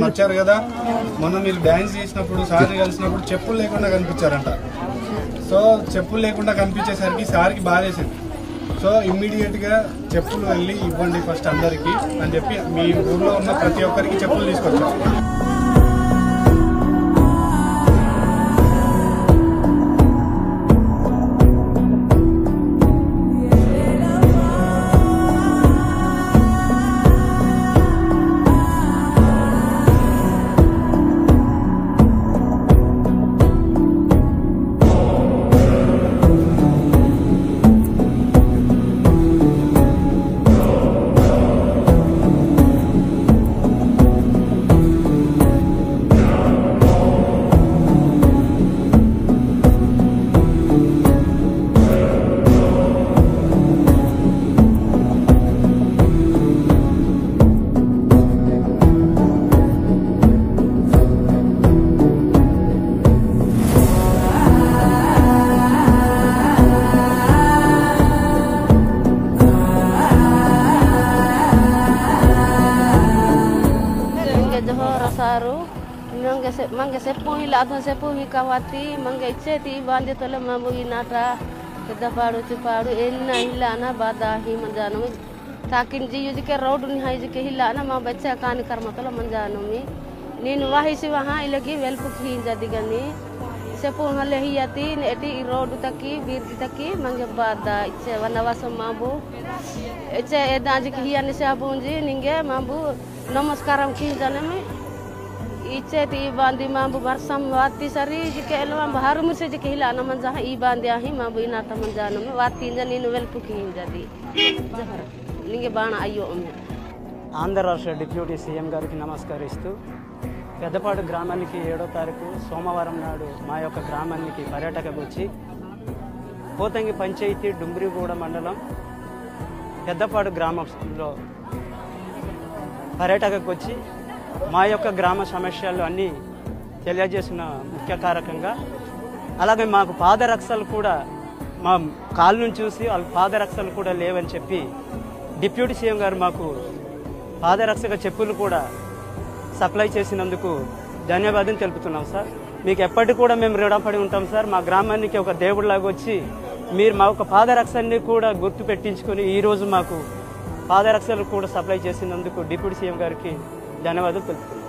వచ్చారు కదా, మొన్న మీరు డాన్స్ చేసినప్పుడు సార్ని కలిసినప్పుడు చెప్పులు లేకుండా కనిపించారంట. సో చెప్పులు లేకుండా కనిపించేసరికి సార్కి బాధేసింది. సో ఇమ్మీడియట్ గా చెప్పులు వెళ్ళి ఇవ్వండి ఫస్ట్ అందరికి అని చెప్పి మీ ఊర్లో ఉన్న ప్రతి ఒక్కరికి చెప్పులు తీసుకొచ్చారు. Mangga sepuhi la atau sepuhi kawati mangga iceti bandi tole mambu inata kita paru ciparu enna hilana badahi manjanu takin ji yujike road ni hai jike hilana ma bacha kan karma tole manjanu mi ninu wahi si waha ilagi welpu khi jadigani sepuh hale hiyati eti road taki bir taki mangga bada ice wanawas mambu ice eda jike hiyani sabunji ninge mambu namaskaram khi janami Iceti bandi mambu bersam wati sari jika elwam baharu musi jika hilana manjah I bandi ahi mambu inata manjana me wati jani nuvel puki jadi jahar ninge bana ayo me Andhra రాష్ట్ర deputy CM గారికి నమస్కరిస్తూ పెద్దపాడు గ్రామానికి 7వ తారీఖు సోమవారం నాడు మా యొక్క గ్రామానికి పర్యటనకు వచ్చి పోతంగి పంచాయతీ డుంబ్రిగూడ మండలం పెద్దపాడు గ్రామంలో పర్యటనకు వచ్చి మా యొక్క గ్రామ సమస్యలు అన్నీ తెలియజేసిన ముఖ్య కారకంగా అలాగే మాకు పాదరక్షలు కూడా మా కాళ్ళను చూసి వాళ్ళ పాదరక్షలు కూడా లేవని చెప్పి డిప్యూటీ సీఎం గారు మాకు పాదరక్షక చెప్పులు కూడా సప్లై చేసినందుకు ధన్యవాదాలు తెలుపుతున్నాం సార్. మీకు ఎప్పటికీ కూడా మేము రుణపడి ఉంటాం సార్. మా గ్రామానికి ఒక దేవుడిలాగా వచ్చి మీరు మా యొక్క పాదరక్షల్ని కూడా గుర్తు పెట్టించుకొని ఈరోజు మాకు పాదరక్షలు కూడా సప్లై చేసినందుకు డిప్యూటీ సీఎం గారికి ధన్యవాదాలు తెలుపుతున్నాం.